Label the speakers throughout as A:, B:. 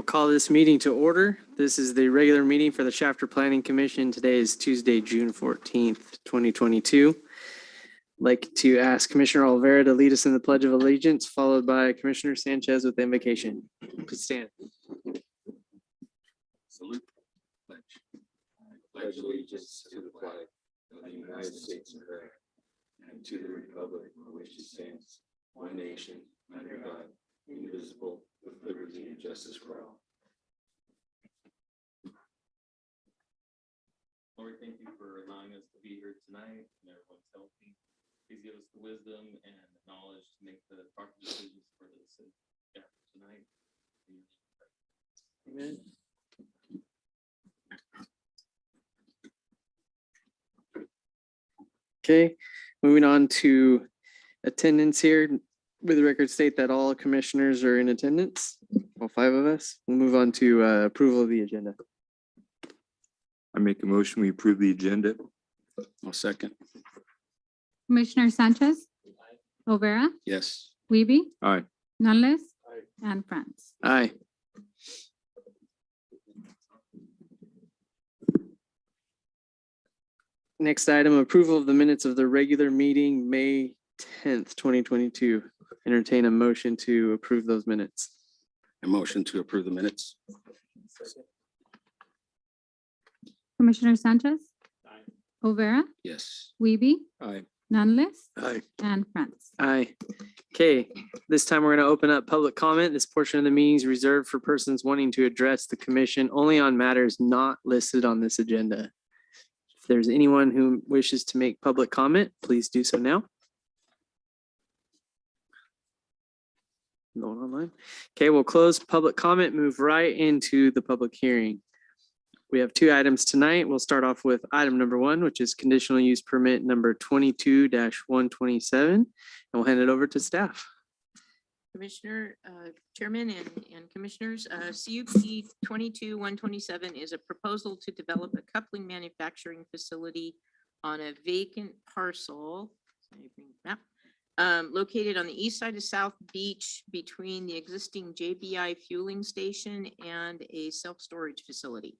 A: call this meeting to order. This is the regular meeting for the Shafter Planning Commission. Today is Tuesday, June 14th, 2022. I'd like to ask Commissioner Olvera to lead us in the Pledge of Allegiance, followed by Commissioner Sanchez with invocation. Please stand.
B: Salute. Pledge. I pledge allegiance to the flag of the United States of America and to the republic for which it stands, one nation, under God, indivisible, with liberty and justice for all.
C: Lord, thank you for allowing us to be here tonight and everyone's healthy. Please give us the wisdom and the knowledge to make the proper decisions for this tonight.
A: Amen. Okay, moving on to attendance here. With the record state that all commissioners are in attendance, all 5 of us. We'll move on to approval of the agenda.
B: I make a motion, we approve the agenda.
D: I'll second.
E: Commissioner Sanchez, Olvera,
D: Yes.
E: Wiebe,
B: Aye.
E: Nunless, and Franz.
A: Aye. Next item, approval of the minutes of the regular meeting, May 10th, 2022. Entertain a motion to approve those minutes.
D: A motion to approve the minutes.
E: Commissioner Sanchez, Olvera,
D: Yes.
E: Wiebe,
D: Aye.
E: Nunless,
D: Aye.
E: and Franz.
A: Aye. Okay, this time we're going to open up public comment. This portion of the meeting is reserved for persons wanting to address the commission only on matters not listed on this agenda. If there's anyone who wishes to make public comment, please do so now. No one online. Okay, we'll close public comment, move right into the public hearing. We have 2 items tonight. We'll start off with item number 1, which is conditional use permit number 22-127. And we'll hand it over to staff.
F: Commissioner, Chairman and Commissioners, CUP 22-127 is a proposal to develop a coupling manufacturing facility on a vacant parcel located on the east side of South Beach between the existing JBI fueling station and a self-storage facility.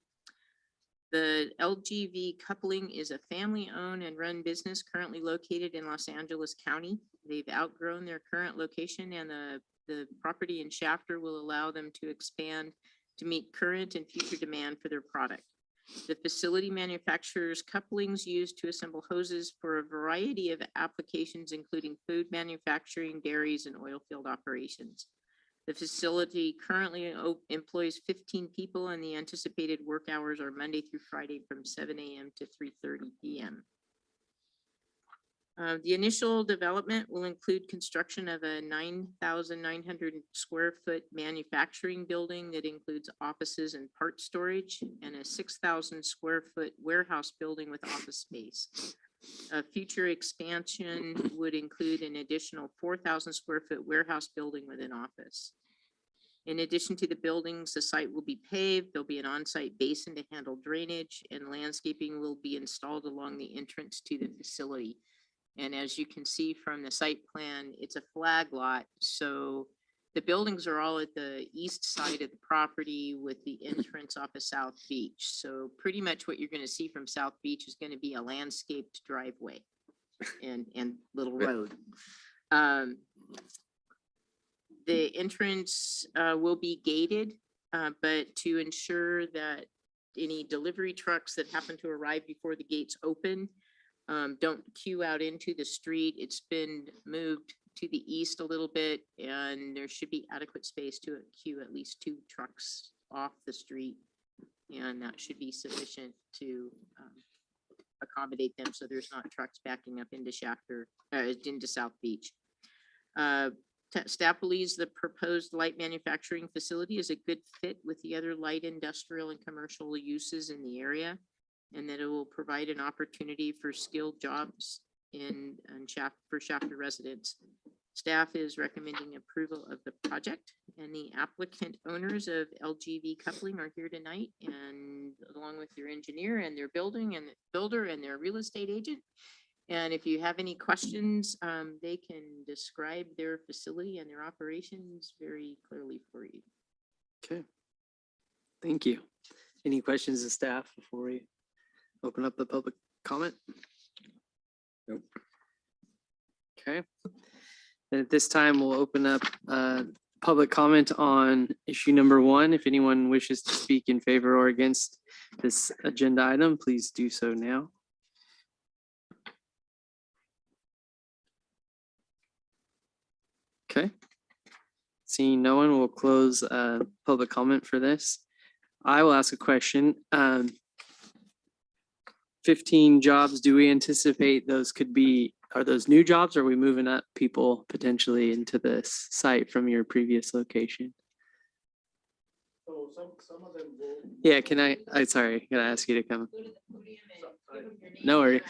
F: The LGV Coupling is a family-owned and run business currently located in Los Angeles County. They've outgrown their current location, and the property in Shafter will allow them to expand to meet current and future demand for their product. The facility manufactures couplings used to assemble hoses for a variety of applications, including food manufacturing, dairies, and oil field operations. The facility currently employs 15 people, and the anticipated work hours are Monday through Friday from 7 a.m. to 3:30 p.m. The initial development will include construction of a 9,900 square foot manufacturing building that includes offices and part storage, and a 6,000 square foot warehouse building with office space. A future expansion would include an additional 4,000 square foot warehouse building with an office. In addition to the buildings, the site will be paved. There'll be an on-site basin to handle drainage, and landscaping will be installed along the entrance to the facility. And as you can see from the site plan, it's a flag lot. So the buildings are all at the east side of the property with the entrance off of South Beach. So pretty much what you're going to see from South Beach is going to be a landscaped driveway and little road. The entrance will be gated, but to ensure that any delivery trucks that happen to arrive before the gates open don't queue out into the street. It's been moved to the east a little bit, and there should be adequate space to queue at least 2 trucks off the street, and that should be sufficient to accommodate them so there's not trucks backing up into Shafter, into South Beach. Staff believes the proposed light manufacturing facility is a good fit with the other light industrial and commercial uses in the area, and that it will provide an opportunity for skilled jobs for Shafter residents. Staff is recommending approval of the project, and the applicant owners of LGV Coupling are here tonight, and along with their engineer and their builder and their real estate agent. And if you have any questions, they can describe their facility and their operations very clearly for you.
A: Okay. Thank you. Any questions of staff before we open up the public comment?
D: Nope.
A: Okay. Then at this time, we'll open up public comment on issue number 1. If anyone wishes to speak in favor or against this agenda item, please do so now. Okay. Seeing no one, we'll close public comment for this. I will ask a question. 15 jobs, do we anticipate those could be, are those new jobs? Or are we moving up people potentially into this site from your previous location?
B: So some of them will.
A: Yeah, sorry, can I ask you to come? No worries.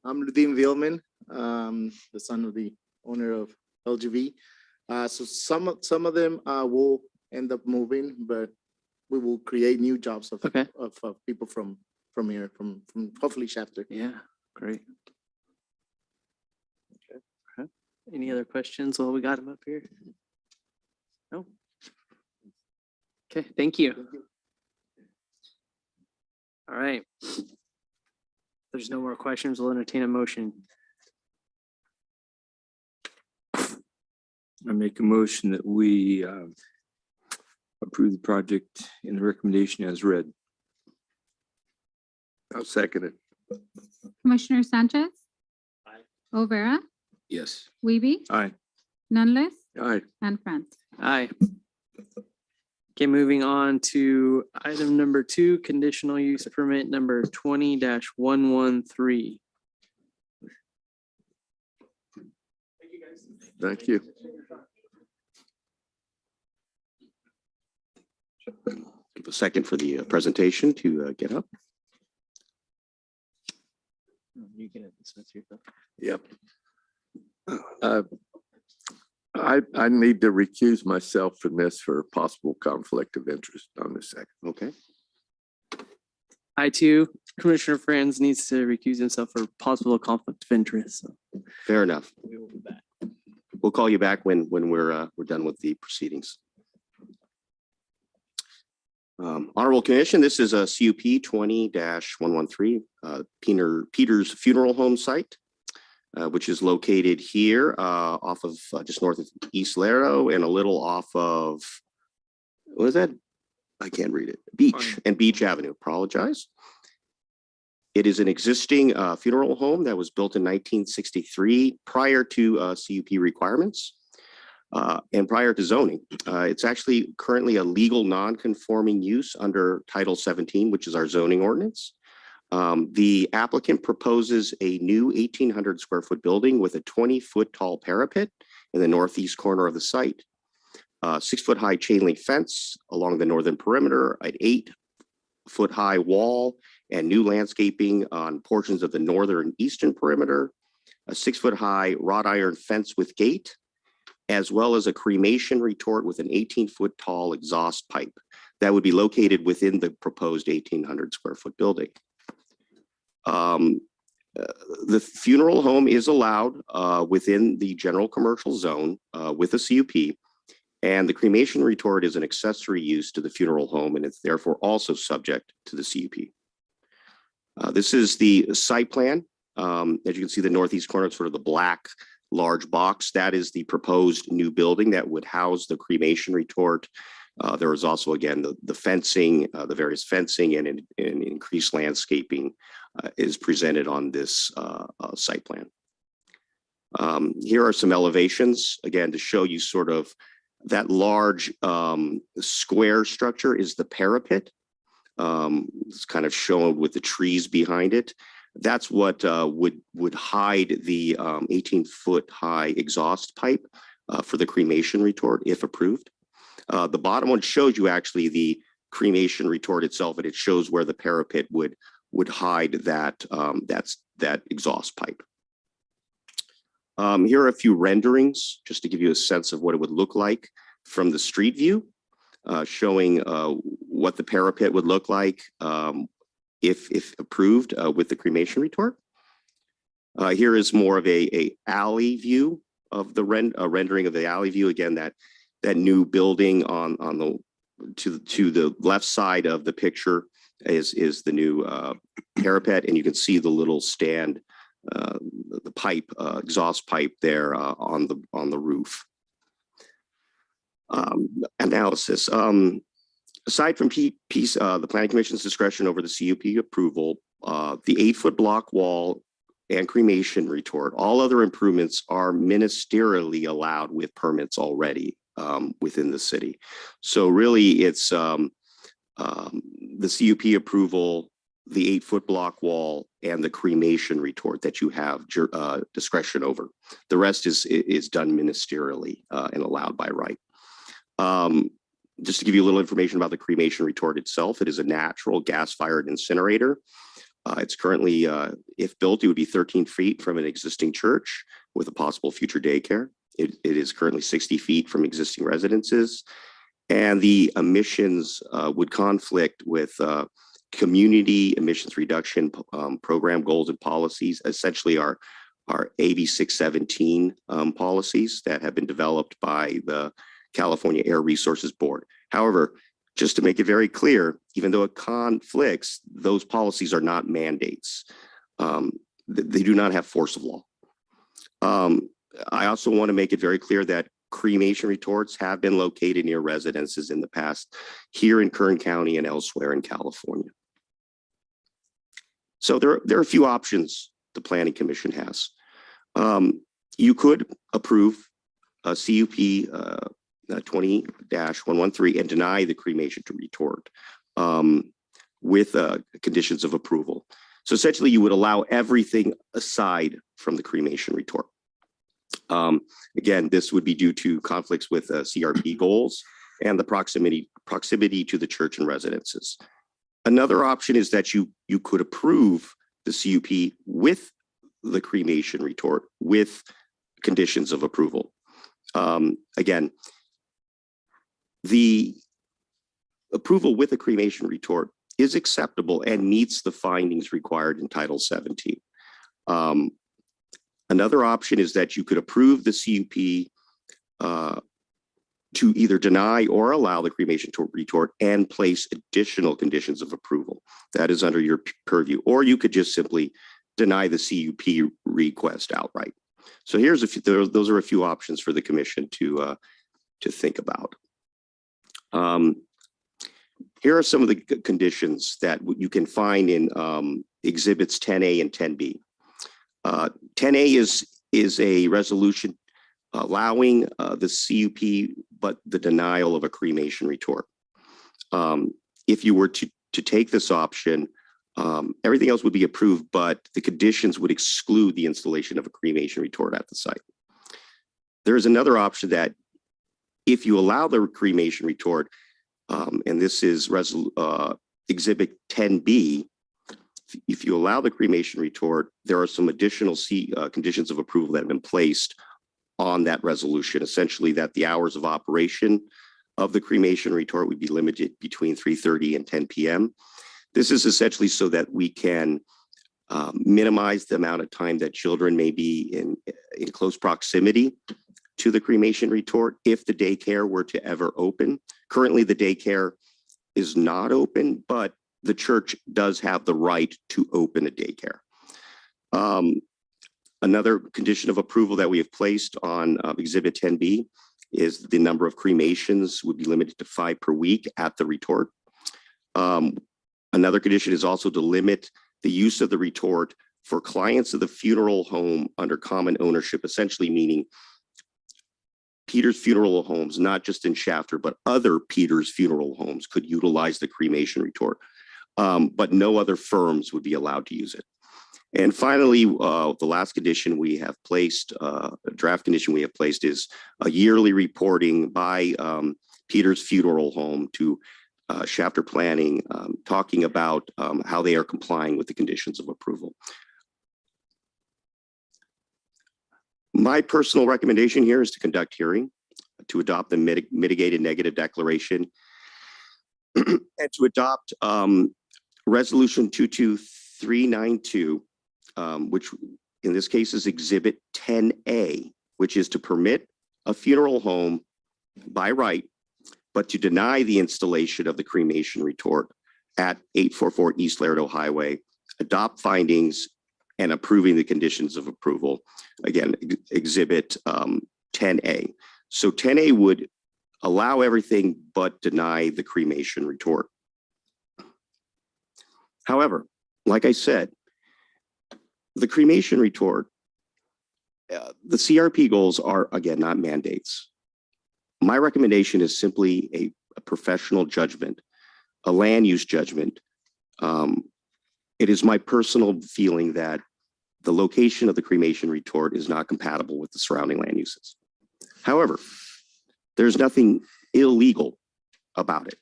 G: I'm Nadeem Vilman, the son of the owner of LGV. So some of them will end up moving, but we will create new jobs of
A: Okay.
G: of people from here, from hopefully Chapter.
A: Yeah, great. Okay. Any other questions while we got him up here? No? Okay, thank you. All right. If there's no more questions, we'll entertain a motion.
B: I make a motion that we approve the project in the recommendation as read. I'll second it.
E: Commissioner Sanchez.
A: Aye.
E: O'Vera,
D: Yes.
E: Wiebe,
B: Aye.
E: Nunless,
B: Aye.
E: and France.
A: Aye. Okay, moving on to item number 2, conditional use permit number 20-113.
B: Thank you.
D: Give a second for the presentation to get up.
A: You can dismiss yourself.
H: Yep. I need to recuse myself from this for possible conflict of interest on this second.
D: Okay.
A: I too, Commissioner Franz needs to recuse himself for possible conflict of interest. So
D: Fair enough.
A: we will be back.
D: We'll call you back when we're done with the proceedings. Honorable Commission, this is a CUP 20-113, Peter's Funeral Home site, which is located here off of just north of East Laro and a little off of, what is that? I can't read it. Beach and Beach Avenue. Apologize. It is an existing funeral home that was built in 1963 prior to CUP requirements and prior to zoning. It's actually currently a legal non-conforming use under Title 17, which is our zoning ordinance. The applicant proposes a new 1,800 square foot building with a 20-foot tall parapet in the northeast corner of the site. 6-foot high chain link fence along the northern perimeter, an 8-foot high wall, and new landscaping on portions of the northern and eastern perimeter, a 6-foot high wrought iron fence with gate, as well as a cremation retort with an 18-foot tall exhaust pipe that would be located within the proposed 1,800 square foot building. The funeral home is allowed within the general commercial zone with a CUP, and the cremation retort is an accessory use to the funeral home, and it's therefore also subject to the CUP. This is the site plan. As you can see, the northeast corner, sort of the black large box, that is the proposed new building that would house the cremation retort. There is also, again, the fencing, the various fencing and increased landscaping is presented on this site plan. Here are some elevations, again, to show you sort of that large square structure is the parapet. It's kind of shown with the trees behind it. That's what would hide the 18-foot high exhaust pipe for the cremation retort if approved. The bottom one shows you actually the cremation retort itself, and it shows where the parapet would hide that that exhaust pipe. Here are a few renderings just to give you a sense of what it would look like from the street view, showing what the parapet would look like if approved with the cremation retort. Here is more of a alley view of the rendering of the alley view. Again, that new building on the to the left side of the picture is the new parapet, and you can see the little stand, the pipe, exhaust pipe there on the roof. Analysis. Aside from the Planning Commission's discretion over the CUP approval, the 8-foot block wall and cremation retort, all other improvements are ministerially allowed with permits already within the city. So really it's the CUP approval, the 8-foot block wall, and the cremation retort that you have discretion over. The rest is done ministerially and allowed by right. Just to give you a little information about the cremation retort itself, it is a natural gas-fired incinerator. It's currently, if built, it would be 13 feet from an existing church with a possible future daycare. It is currently 60 feet from existing residences, and the emissions would conflict with community emissions reduction program goals and policies, essentially our AB 617 policies that have been developed by the California Air Resources Board. However, just to make it very clear, even though it conflicts, those policies are not mandates. They do not have force of law. I also want to make it very clear that cremation retorts have been located near residences in the past here in Kern County and elsewhere in California. So there are a few options the Planning Commission has. You could approve a CUP 20-113 and deny the cremation to retort with conditions of approval. So essentially you would allow everything aside from the cremation retort. Again, this would be due to conflicts with CRP goals and the proximity to the church and residences. Another option is that you could approve the CUP with the cremation retort with conditions of approval. Again, the approval with a cremation retort is acceptable and meets the findings required in Title 17. Another option is that you could approve the CUP to either deny or allow the cremation retort and place additional conditions of approval. That is under your purview. Or you could just simply deny the CUP request outright. So here's those are a few options for the commission to think about. Here are some of the conditions that you can find in exhibits 10A and 10B. 10A is a resolution allowing the CUP, but the denial of a cremation retort. If you were to take this option, everything else would be approved, but the conditions would exclude the installation of a cremation retort at the site. There is another option that if you allow the cremation retort, and this is exhibit 10B, if you allow the cremation retort, there are some additional conditions of approval that have been placed on that resolution, essentially that the hours of operation of the cremation retort would be limited between 3:30 and 10 p.m. This is essentially so that we can minimize the amount of time that children may be in close proximity to the cremation retort if the daycare were to ever open. Currently, the daycare is not open, but the church does have the right to open a daycare. Another condition of approval that we have placed on Exhibit 10B is the number of cremations would be limited to 5 per week at the retort. Another condition is also to limit the use of the retort for clients of the funeral home under common ownership, essentially meaning Peter's Funeral Homes, not just in Shafter, but other Peter's Funeral Homes could utilize the cremation retort, but no other firms would be allowed to use it. And finally, the last condition we have placed, a draft condition we have placed is a yearly reporting by Peter's Funeral Home to Shafter Planning, talking about how they are complying with the conditions of approval. My personal recommendation here is to conduct hearing, to adopt the mitigated negative declaration, and to adopt Resolution 22392, which in this case is Exhibit 10A, which is to permit a funeral home by right but to deny the installation of the cremation retort at 844 East Laredo Highway, adopt findings and approving the conditions of approval. Again, exhibit 10A. So 10A would allow everything but deny the cremation retort. However, like I said, the cremation retort, the CRP goals are, again, not mandates. My recommendation is simply a professional judgment, a land use judgment. It is my personal feeling that the location of the cremation retort is not compatible with the surrounding land uses. However, there's nothing illegal about it.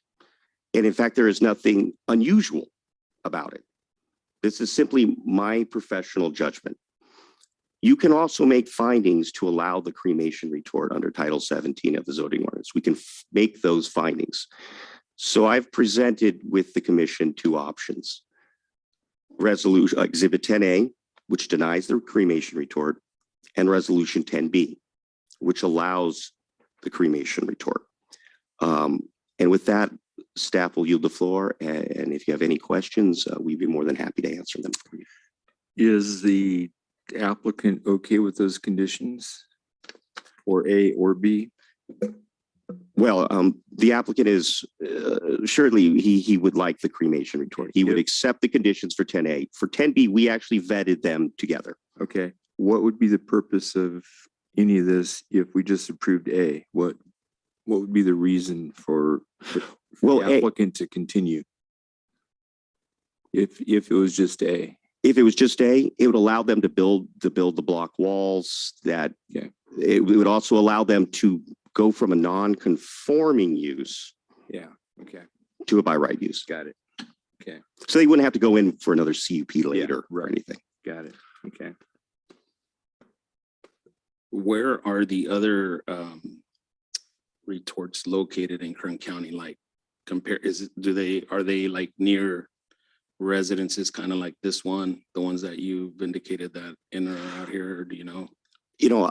D: And in fact, there is nothing unusual about it. This is simply my professional judgment. You can also make findings to allow the cremation retort under Title 17 of the zoning ordinance. We can make those findings. So I've presented with the commission two options. Resolution Exhibit 10A, which denies the cremation retort, and Resolution 10B, which allows the cremation retort. And with that, staff will yield the floor. And if you have any questions, we'd be more than happy to answer them for you.
H: Is the applicant okay with those conditions? Or A or B?
D: Well, the applicant is surely he would like the cremation retort. He would accept the conditions for 10A. For 10B, we actually vetted them together.
H: Okay. What would be the purpose of any of this if we just approved A? What would be the reason for the applicant to continue? If it was just A?
D: If it was just A, it would allow them to build the block walls. That it would also allow them to go from a non-conforming use
H: Okay.
D: to a by right use.
H: Got it. Okay.
D: So they wouldn't have to go in for another CUP later or
H: right.
D: anything.
H: Got it. Okay.
I: Where are the other retorts located in Kern County? Like are they like near residences, kind of like this one, the ones that you've indicated that in or out here, or do you know?
D: You know,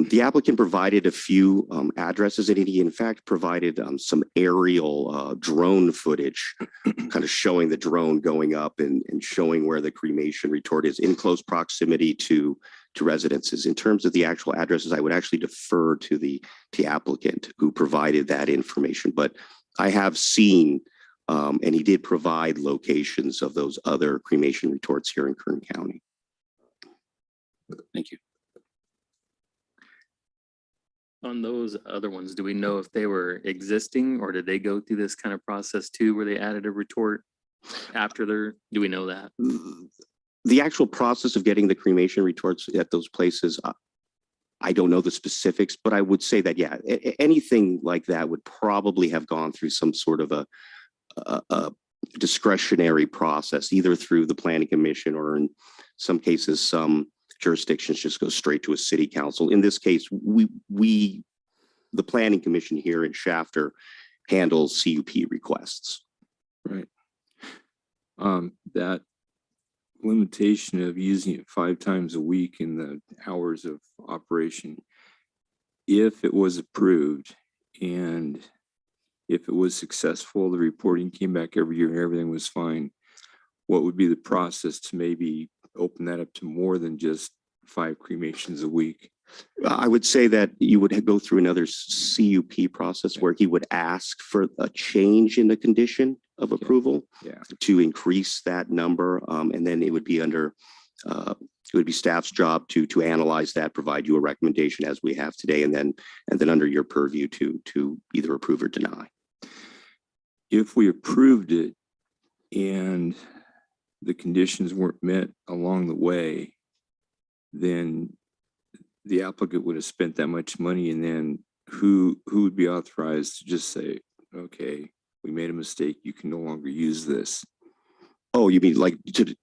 D: the applicant provided a few addresses, and he in fact provided some aerial drone footage, kind of showing the drone going up and showing where the cremation retort is in close proximity to residences. In terms of the actual addresses, I would actually defer to the applicant who provided that information. But I have seen, and he did provide locations of those other cremation retorts here in Kern County.
I: Thank you.
C: On those other ones, do we know if they were existing or did they go through this kind of process too, where they added a retort after do we know that?
D: The actual process of getting the cremation retorts at those places, I don't know the specifics, but I would say that, yeah, anything like that would probably have gone through some sort of a discretionary process, either through the planning commission or in some cases, some jurisdictions just go straight to a city council. In this case, the planning commission here in Shafter handles CUP requests.
H: Right. That limitation of using it 5 times a week in the hours of operation, if it was approved and if it was successful, the reporting came back every year and everything was fine, what would be the process to maybe open that up to more than just 5 cremations a week?
D: I would say that you would go through another CUP process where he would ask for a change in the condition of approval to increase that number. And then it would be staff's job to analyze that, provide you a recommendation as we have today, and then under your purview to either approve or deny.
H: If we approved it and the conditions weren't met along the way, then the applicant would have spent that much money, and then who would be authorized to just say, okay, we made a mistake, you can no longer use this?
D: Oh, you mean like to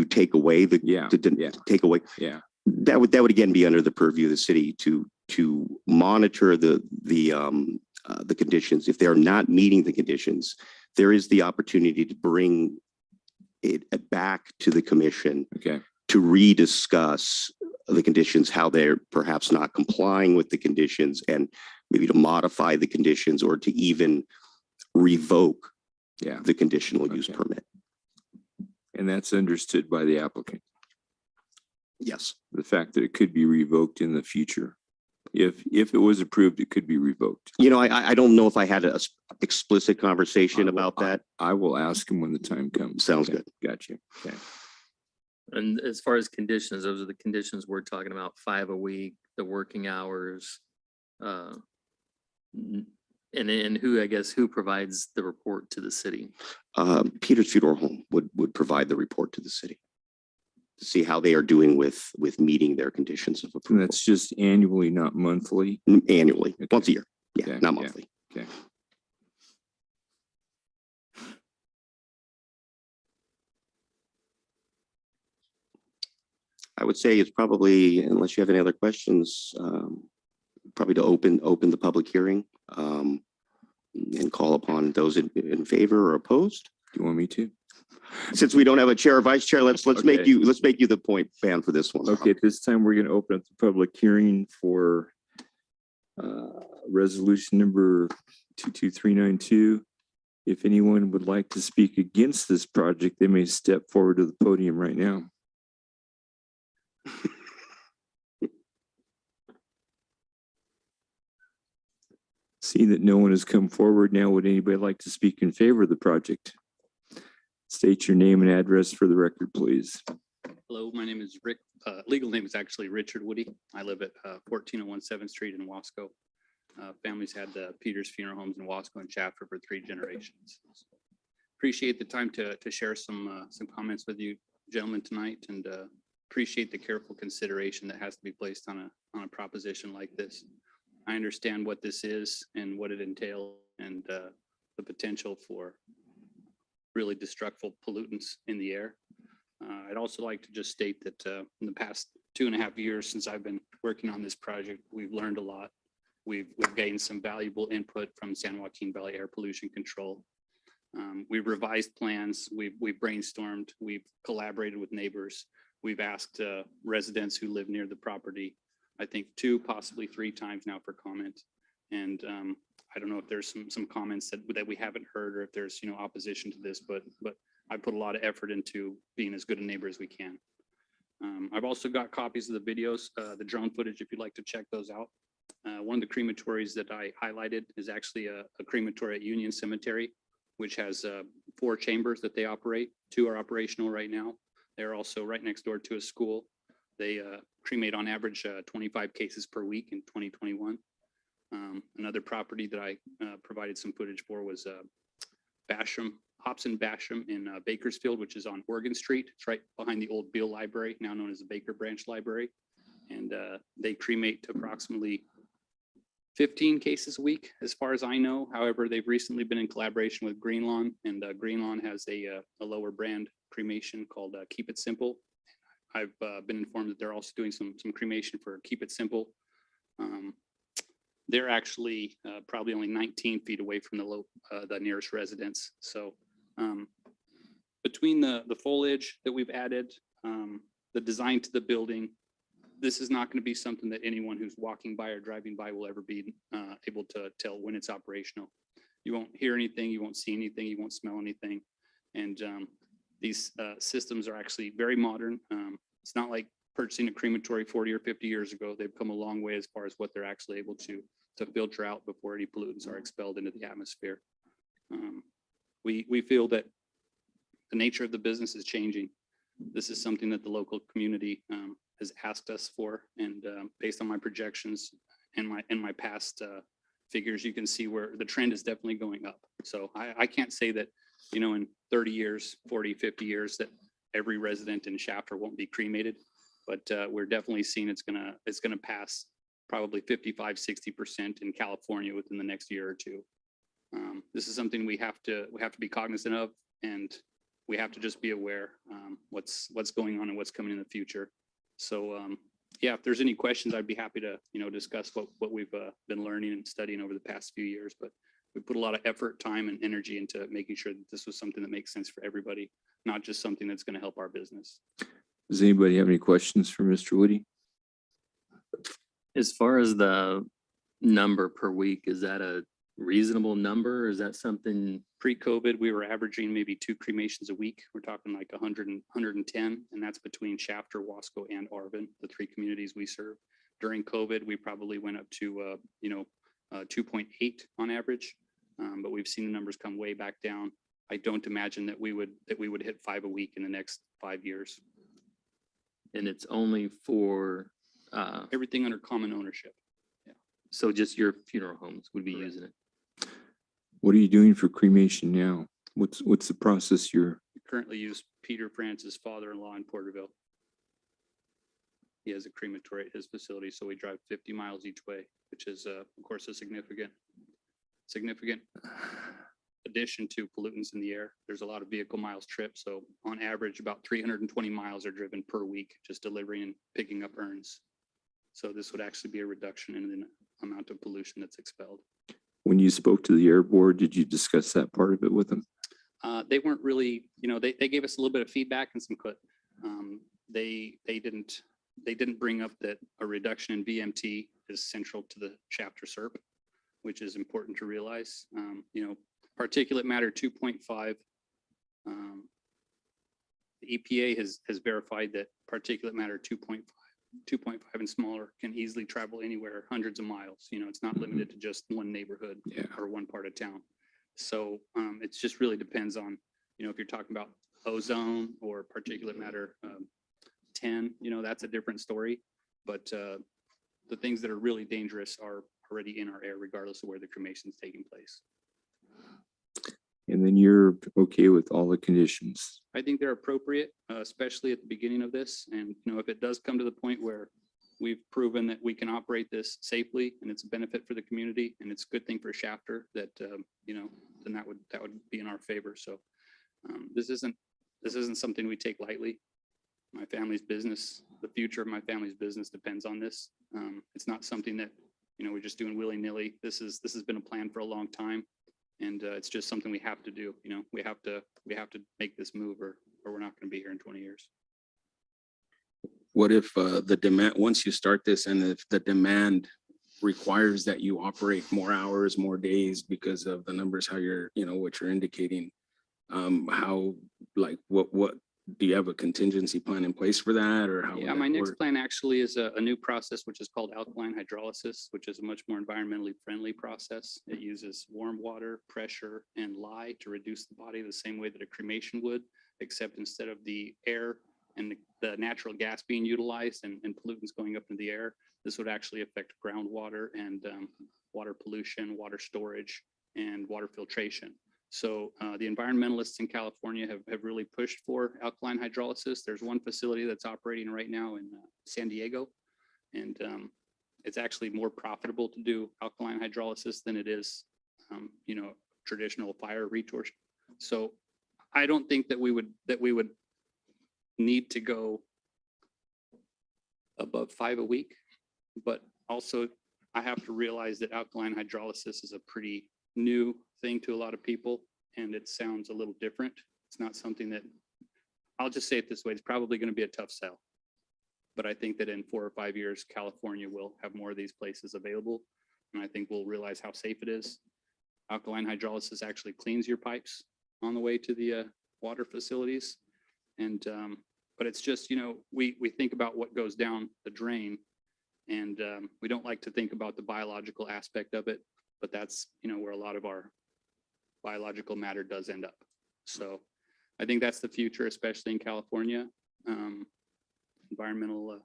D: take away take away?
H: Yeah.
D: That would again be under the purview of the city to monitor the conditions. If they're not meeting the conditions, there is the opportunity to bring it back to the commission to rediscuss the conditions, how they're perhaps not complying with the conditions, and maybe to modify the conditions or to even revoke
H: Yeah,
D: the conditional use
H: Okay.
D: permit.
H: and that's understood by the applicant.
D: Yes.
H: The fact that it could be revoked in the future. If it was approved, it could be revoked.
D: You know, I don't know if I had a explicit conversation
H: I will-
D: about that.
H: I will ask him when the time comes.
D: Sounds
H: Okay,
D: good.
H: Gotcha. Okay.
J: And as far as conditions, those are the conditions we're talking about, 5 a week, the working hours. And who, I guess, who provides the report to the city?
D: Peter's Funeral Home would provide the report to the city to see how they are doing with meeting their conditions of
H: And
D: approval
H: that's just annually, not monthly.
D: annually,
H: Okay.
D: once a year. Yeah,
H: Okay,
D: not
H: yeah.
D: monthly.
H: Okay.
D: I would say it's probably, unless you have any other questions, probably to open the public hearing and call upon those in favor or opposed.
H: Do you want me to?
D: Since we don't have a chair or vice chair, let's make
H: Okay.
D: you the point man for this one.
H: Okay, at this time, we're going to open up the public hearing for resolution number 22392. If anyone would like to speak against this project, they may step forward to the podium right now. Seeing that no one has come forward now, would anybody like to speak in favor of the project? State your name and address for the record, please.
K: Hello, my name is Rick. Legal name is actually Richard Woody. I live at 1401 7th Street in Wasco. Families had the Peters Funeral Homes in Wasco and Chapter for 3 generations. Appreciate the time to share some comments with you gentlemen tonight, and appreciate the careful consideration that has to be placed on a proposition like this. I understand what this is and what it entails, and the potential for really destructive pollutants in the air. I'd also like to just state that in the past 2.5 years since I've been working on this project, we've learned a lot. We've gained some valuable input from San Joaquin Valley Air Pollution Control. We've revised plans, we've brainstormed, we've collaborated with neighbors. We've asked residents who live near the property, I think 2, possibly 3 times now for comment. And I don't know if there's some comments that we haven't heard, or if there's, opposition to this, but I put a lot of effort into being as good a neighbor as we can. I've also got copies of the videos, the drone footage, if you'd like to check those out. One of the crematories that I highlighted is actually a crematory at Union Cemetery, which has 4 chambers that they operate. 2 are operational right now. They're also right next door to a school. They cremate on average 25 cases per week in 2021. Another property that I provided some footage for was Hobson Basham in Bakersfield, which is on Oregon Street. It's right behind the old Beale Library, now known as the Baker Branch Library. And they cremate approximately 15 cases a week, as far as I know. However, they've recently been in collaboration with Green Lawn, and Green Lawn has a lower brand cremation called Keep It Simple. I've been informed that they're also doing some cremation for Keep It Simple. They're actually probably only 19 feet away from the nearest residence. So between the foliage that we've added, the design to the building, this is not going to be something that anyone who's walking by or driving by will ever be able to tell when it's operational. You won't hear anything, you won't see anything, you won't smell anything. And these systems are actually very modern. It's not like purchasing a crematory 40 or 50 years ago. They've come a long way as far as what they're actually able to filter out before any pollutants are expelled into the atmosphere. We feel that the nature of the business is changing. This is something that the local community has asked us for, and based on my projections and my past figures, you can see where the trend is definitely going up. So I can't say that, in 30 years, 40, 50 years, that every resident in Shafter won't be cremated, but we're definitely seeing it's gonna pass probably 55, 60% in California within the next year or 2. This is something we have to be cognizant of, and we have to just be aware what's going on and what's coming in the future. So yeah, if there's any questions, I'd be happy to discuss what we've been learning and studying over the past few years. But we put a lot of effort, time, and energy into making sure that this was something that makes sense for everybody, not just something that's going to help our business.
H: Does anybody have any questions for Mr. Woody?
J: As far as the number per week, is that a reasonable number? Or is that something?
K: Pre-COVID, we were averaging maybe 2 cremations a week. We're talking like 110, and that's between Shafter, Wasco, and Arvin, the 3 communities we serve. During COVID, we probably went up to, 2.8 on average, but we've seen the numbers come way back down. I don't imagine that we would hit 5 a week in the next 5 years.
J: And it's only for,
K: Everything under common ownership.
J: so just your funeral homes would be
K: Correct.
J: using it?
H: What are you doing for cremation now? What's the process you're,
K: We currently use Peter Francis' father-in-law in Porterville. He has a crematory at his facility, so we drive 50 miles each way, which is, of course, a significant addition to pollutants in the air. There's a lot of vehicle miles tripped, so on average, about 320 miles are driven per week, just delivering and picking up urns. So this would actually be a reduction in the amount of pollution that's expelled.
H: when you spoke to the air board, did you discuss that part of it with them?
K: They weren't really, they gave us a little bit of feedback and some they didn't bring up that a reduction in VMT is central to the chapter SERP, which is important to realize. Particulate matter 2.5. The EPA has verified that particulate matter 2.5 and smaller can easily travel anywhere, hundreds of miles. It's not limited to just one neighborhood
H: Yeah.
K: or one part of town. So it just really depends on, if you're talking about ozone or particulate matter 10, that's a different story. But the things that are really dangerous are already in our air, regardless of where the cremation is taking place.
H: And then you're okay with all the conditions?
K: I think they're appropriate, especially at the beginning of this. And, if it does come to the point where we've proven that we can operate this safely and it's a benefit for the community and it's a good thing for Shafter, that, then that would be in our favor. So this isn't something we take lightly. My family's business, the future of my family's business depends on this. It's not something that, we're just doing willy-nilly. This has been a plan for a long time. And it's just something we have to do. We have to make this move or we're not going to be here in 20 years.
I: What if the demand, once you start this and if the demand requires that you operate more hours, more days because of the numbers, how you're, what you're indicating, how, like, what do you have a contingency plan in place for that, or how? would
K: Yeah,
I: that
K: my next
I: work?
K: plan actually is a new process, which is called alkaline hydrolysis, which is a much more environmentally friendly process. It uses warm water, pressure, and lye to reduce the body the same way that a cremation would, except instead of the air and the natural gas being utilized and pollutants going up into the air, this would actually affect groundwater and water pollution, water storage, and water filtration. So the environmentalists in California have really pushed for alkaline hydrolysis. There's one facility that's operating right now in San Diego, and it's actually more profitable to do alkaline hydrolysis than it is, traditional fire retorsion. So I don't think that we would need to go above 5 a week, but also I have to realize that alkaline hydrolysis is a pretty new thing to a lot of people, and it sounds a little different. It's not something that, I'll just say it this way, it's probably going to be a tough sell. But I think that in 4 or 5 years, California will have more of these places available, and I think we'll realize how safe it is. Alkaline hydrolysis actually cleans your pipes on the way to the water facilities. And but it's just, we think about what goes down the drain, and we don't like to think about the biological aspect of it, but that's, where a lot of our biological matter does end up. So I think that's the future, especially in California. Environmental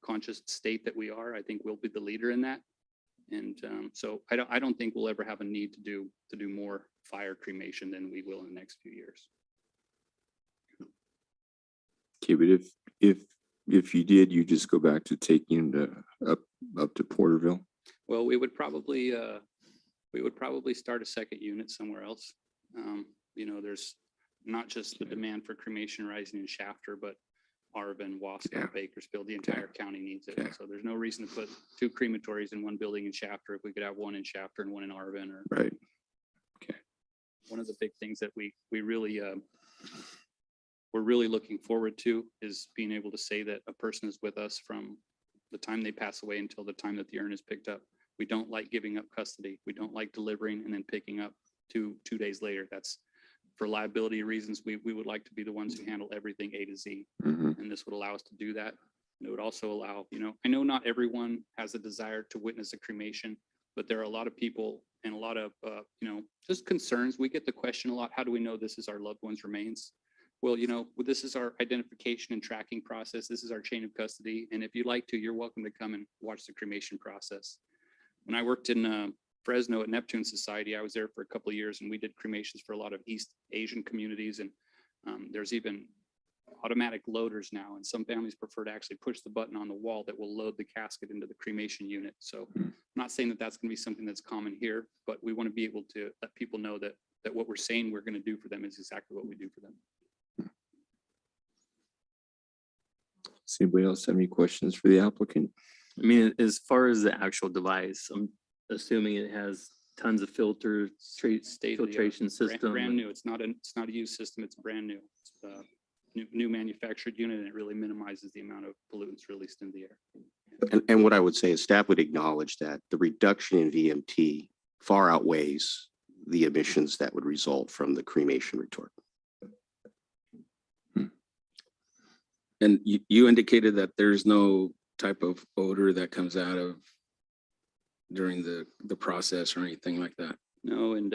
K: conscious state that we are, I think we'll be the leader in that. And so I don't think we'll ever have a need to do more fire cremation than we will in the next few years.
H: Okay, but if you did, you just go back to taking them up to Porterville?
K: Well, we would probably start a second unit somewhere else. There's not just the demand for cremation rising in Shafter, but Arvin, Wasco,
H: Yeah.
K: Bakersfield, the entire county needs it.
H: Okay.
K: So there's no reason to put 2 crematories in one building in Shafter if we could have one in Shafter and one in Arvin. Or
H: Right.
K: one of the big things that we really we're really looking forward to is being able to say that a person is with us from the time they pass away until the time that the urn is picked up. We don't like giving up custody. We don't like delivering and then picking up two days later. That's for liability reasons. We would like to be the ones who handle everything A to Z.
H: Mhm.
K: And this would allow us to do that. And it would also allow, I know not everyone has a desire to witness a cremation, but there are a lot of people and a lot of, just concerns. We get the question a lot, how do we know this is our loved one's remains? Well, this is our identification and tracking process. This is our chain of custody. And if you'd like to, you're welcome to come and watch the cremation process. When I worked in Fresno at Neptune Society, I was there for a couple of years and we did cremations for a lot of East Asian communities. And there's even automatic loaders now. And some families prefer to actually push the button on the wall that will load the casket into the cremation unit. So I'm not saying that that's going to be something that's common here, but we want to be able to let people know that what we're saying we're going to do for them is exactly what we do for them.
H: Does anybody else have any questions for the applicant?
J: I mean, as far as the actual device, I'm assuming it has tons of filters,
K: State-of-the-art,
J: filtration system.
K: Brand new. It's not a used system. It's brand new. It's a new manufactured unit, and it really minimizes the amount of pollutants released into the air.
D: And what I would say is staff would acknowledge that the reduction in VMT far outweighs the emissions that would result from the cremation retort.
I: And you indicated that there's no type of odor that comes out of during the process or anything like that.
K: No, and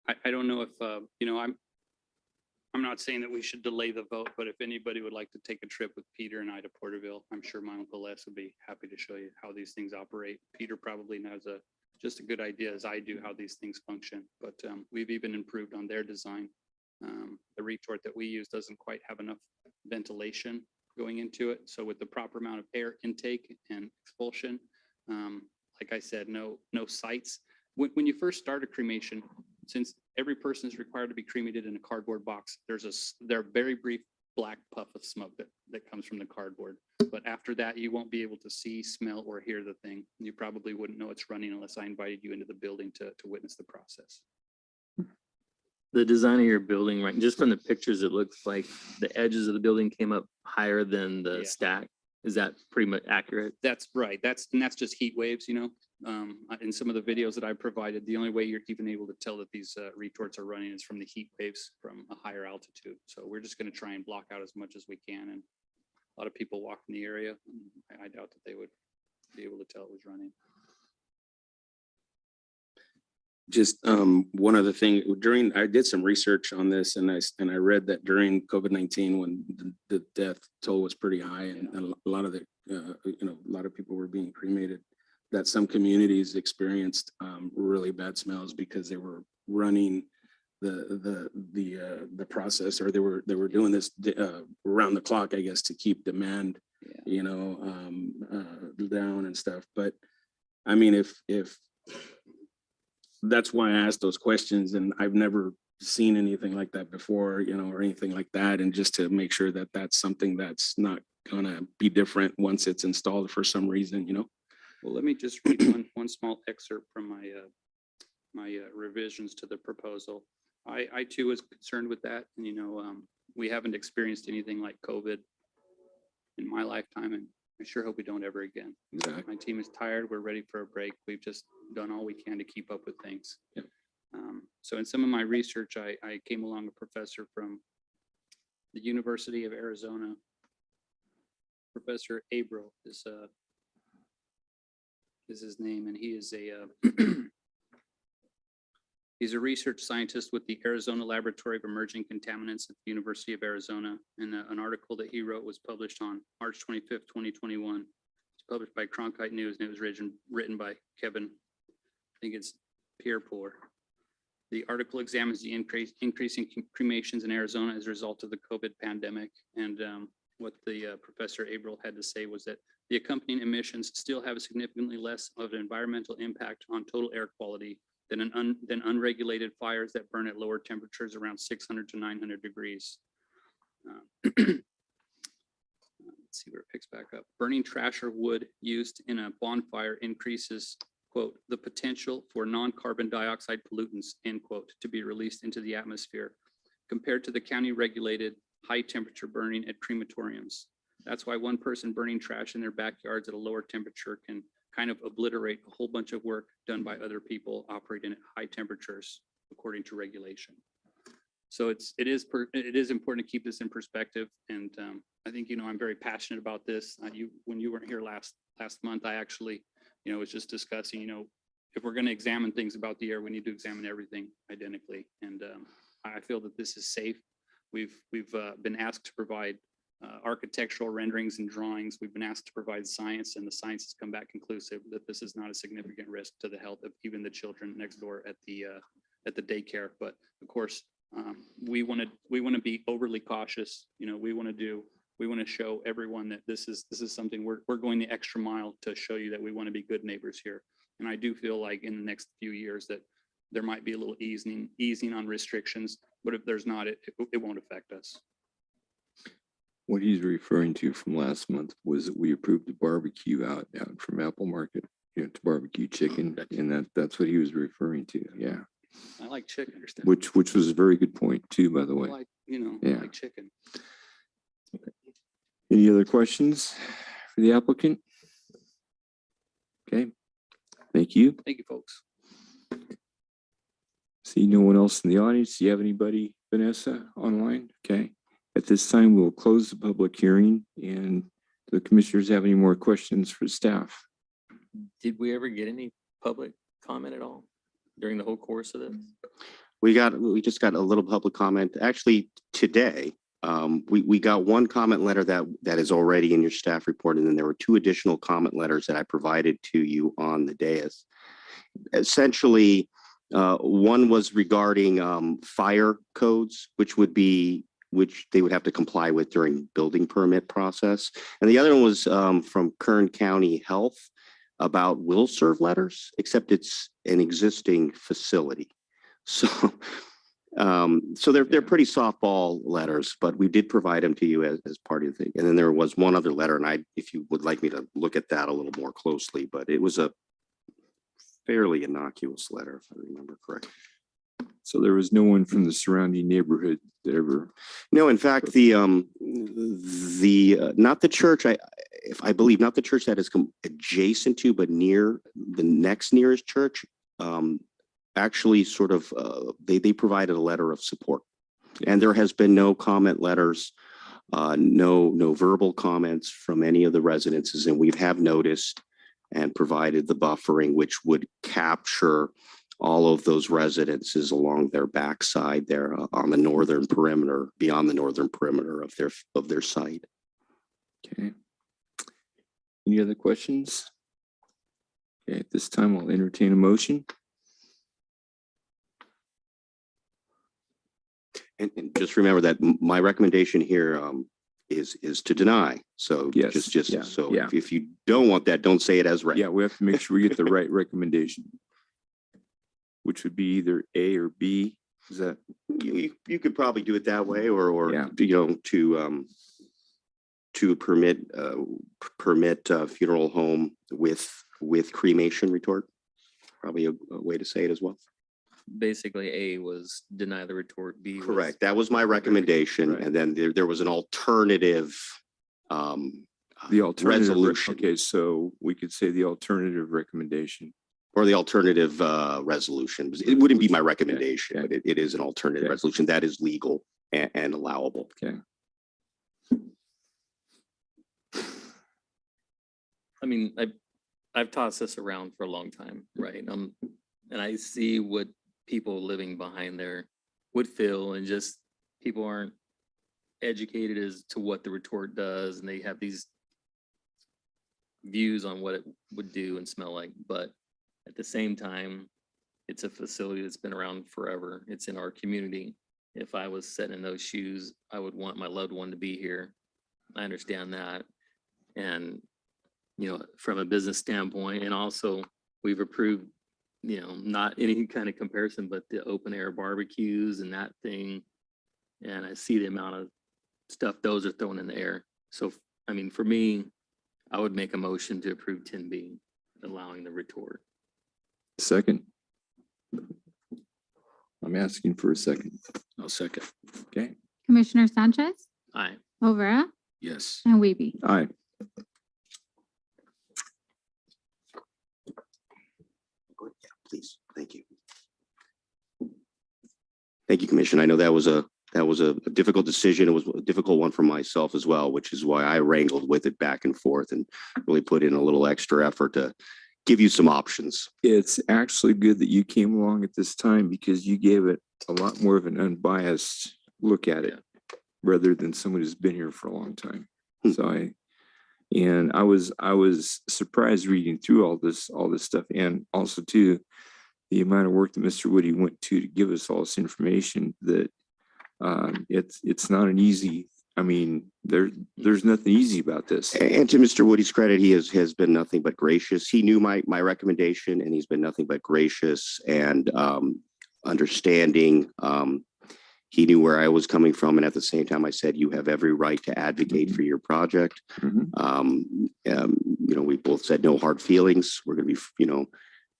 K: I don't know if, I'm not saying that we should delay the vote, but if anybody would like to take a trip with Peter and I to Porterville, I'm sure my Uncle Les would be happy to show you how these things operate. Peter probably knows just a good idea as I do how these things function, but we've even improved on their design. The retort that we use doesn't quite have enough ventilation going into it. So with the proper amount of air intake and expulsion, like I said, no sites. When you first start a cremation, since every person is required to be cremated in a cardboard box, there's a very brief black puff of smoke that comes from the cardboard. But after that, you won't be able to see, smell, or hear the thing. You probably wouldn't know it's running unless I invited you into the building to witness the process.
J: The design of your building, right, just from the pictures, it looks like the edges of the building came up higher than the
K: Yeah.
J: stack. Is that pretty much accurate?
K: That's right. That's just heat waves, in some of the videos that I provided, the only way you're even able to tell that these retorts are running is from the heat waves from a higher altitude. So we're just going to try and block out as much as we can. And a lot of people walk in the area. I doubt that they would be able to tell it was running.
I: Just one other thing, I did some research on this and I read that during COVID-19 when the death toll was pretty high and a lot of a lot of people were being cremated, that some communities experienced really bad smells because they were running the process, or they were doing this around the clock, I guess, to keep demand, down and stuff. But I mean, if that's why I asked those questions, and I've never seen anything like that before, or anything like that. And just to make sure that that's something that's not gonna be different once it's installed for some reason,
K: Well, let me just read one small excerpt from my revisions to the proposal. I too was concerned with that, and we haven't experienced anything like COVID in my lifetime, and I sure hope we don't ever again.
I: Exactly.
K: My team is tired. We're ready for a break. We've just done all we can to keep up with things.
I: Yep.
K: So in some of my research, I came along a professor from the University of Arizona, Professor Abro is his name, and he is he's a research scientist with the Arizona Laboratory of Emerging Contaminants at the University of Arizona. And an article that he wrote was published on March 25th, 2021. It's published by Cronkite News, and it was written by Kevin, I think it's Pierpour. The article examines the increase in cremations in Arizona as a result of the COVID pandemic. And what the Professor Abril had to say was that the accompanying emissions still have a significantly less of an environmental impact on total air quality than unregulated fires that burn at lower temperatures around 600 to 900 degrees. Let's see where it picks back up. Burning trash or wood used in a bonfire increases, quote, the potential for non-carbon dioxide pollutants, end quote, to be released into the atmosphere compared to the county regulated high temperature burning at crematoriums. That's why one person burning trash in their backyards at a lower temperature can kind of obliterate a whole bunch of work done by other people operating at high temperatures according to regulation. So it is important to keep this in perspective. And I think, I'm very passionate about this. When you weren't here last month, I actually, was just discussing, if we're going to examine things about the air, we need to examine everything identically. And I feel that this is safe. We've been asked to provide architectural renderings and drawings. We've been asked to provide science, and the science has come back conclusive that this is not a significant risk to the health of even the children next door at the daycare. But of course, we want to be overly cautious. We want to show everyone that this is something we're going the extra mile to show you that we want to be good neighbors here. And I do feel like in the next few years that there might be a little easing on restrictions, but if there's not, it won't affect us.
H: What he's referring to from last month was that we approved the barbecue out from Apple Market, to barbecue chicken, and that's what he was referring to. Yeah,
K: I like chicken.
H: which was a very good point too, by the
K: I
H: way.
K: like,
H: Yeah.
K: I like chicken.
H: Any other questions for the applicant? Okay, thank you.
K: Thank you, folks.
H: See no one else in the audience. Do you have anybody, Vanessa, online? Okay. At this time, we'll close the public hearing, and do the commissioners have any more questions for staff?
J: Did we ever get any public comment at all during the whole course of this?
D: We just got a little public comment. Actually, today, we got one comment letter that is already in your staff report, and then there were two additional comment letters that I provided to you on the dais. Essentially, one was regarding fire codes, which they would have to comply with during building permit process. And the other one was from Kern County Health about will serve letters, except it's an existing facility. So they're pretty softball letters, but we did provide them to you as part of the thing. And then there was one other letter, and if you would like me to look at that a little more closely, but it was a fairly innocuous letter, if I remember correctly.
H: So there was no one from the surrounding neighborhood that ever.
D: No, in fact, not the church, I believe not the church that is adjacent to, but near the next nearest church, actually sort of, they provided a letter of support. And there has been no comment letters, no verbal comments from any of the residences. And we have noticed and provided the buffering, which would capture all of those residences along their backside there on the northern perimeter, beyond the northern perimeter of their site.
H: Okay. Any other questions? Okay, at this time, I'll entertain a motion.
D: And just remember that my recommendation here is to deny. So
H: Yes,
D: just
H: yeah,
D: so
H: yeah.
D: if you don't want that, don't say it as read.
H: Yeah, we have to make sure we get the right recommendation, which would be either A or B. Is that?
D: You could probably do it that way, or
H: Yeah.
D: to permit funeral home with cremation retort. Probably a way to say it as well.
J: Basically, A was deny the retort, B was.
D: Correct. That was my recommendation.
H: Right.
D: And then there was an alternative
H: The alternative.
D: resolution.
H: Okay, so we could say the alternative recommendation.
D: Or the alternative resolution. It wouldn't be my recommendation,
H: okay.
D: but it is an alternative
H: Okay.
D: resolution that is legal and allowable.
H: Okay.
J: I mean, I've tossed this around for a long time, right? And I see what people living behind there would feel, and just people aren't educated as to what the retort does, and they have these views on what it would do and smell like. But at the same time, it's a facility that's been around forever. It's in our community. If I was sitting in those shoes, I would want my loved one to be here. I understand that. And, from a business standpoint, and also we've approved, not any kind of comparison, but the open air barbecues and that thing. And I see the amount of stuff those are thrown in the air. So, I mean, for me, I would make a motion to approve 10B, allowing the retort.
H: Second. I'm asking for a second.
I: I'll second.
H: Okay.
E: Commissioner Sanchez,
J: Aye.
E: O'Vera,
I: Yes.
E: and Wiebe.
H: Aye.
D: please. Thank you. Thank you, Commission. I know that was a difficult decision. It was a difficult one for myself as well, which is why I wrangled with it back and forth and really put in a little extra effort to give you some options.
H: It's actually good that you came along at this time because you gave it a lot more of an unbiased look at it rather than someone who's been here for a long time. So I was surprised reading through all this stuff, and also too the amount of work that Mr. Woody went to give us all this information. That it's not an easy. I mean, there's nothing easy about this.
D: And to Mr. Woody's credit, he has been nothing but gracious. He knew my recommendation, and he's been nothing but gracious and understanding. He knew where I was coming from, and at the same time, I said, "You have every right to advocate for your project." We both said no hard feelings. We're going to be,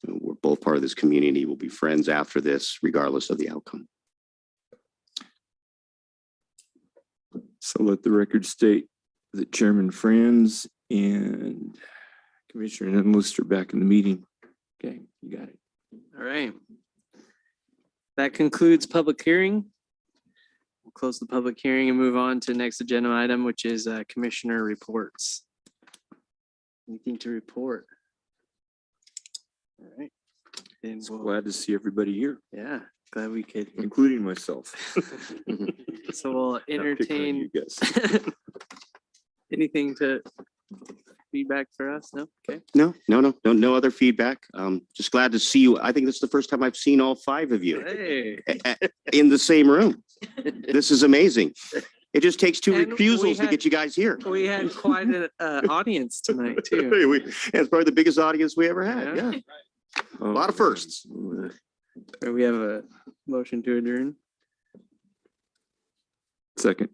D: we're both part of this community. We'll be friends after this, regardless of the outcome.
H: So let the record state that Chairman Franz and Commissioner Nunlist are back in the meeting. Okay, you got it.
A: All right. That concludes public hearing. We'll close the public hearing and move on to the next agenda item, which is commissioner reports. Anything to report? All right. Then we'll,
H: Glad to see everybody here,
A: yeah, glad we could.
H: including myself.
A: So we'll
H: Not picking on
A: entertain
H: you guys.
A: anything to feedback for us? No? Okay.
D: No other feedback. Just glad to see you. I think this is the first time I've seen all 5 of you
A: Hey.
D: in the same room. This is amazing. It just takes 2
A: And we
D: refusals to
A: had-
D: get you guys here.
A: We had quite an audience tonight too.
D: It's probably the biggest audience we ever had. Yeah. A lot of firsts.
A: We have a motion to adjourn.
H: Second.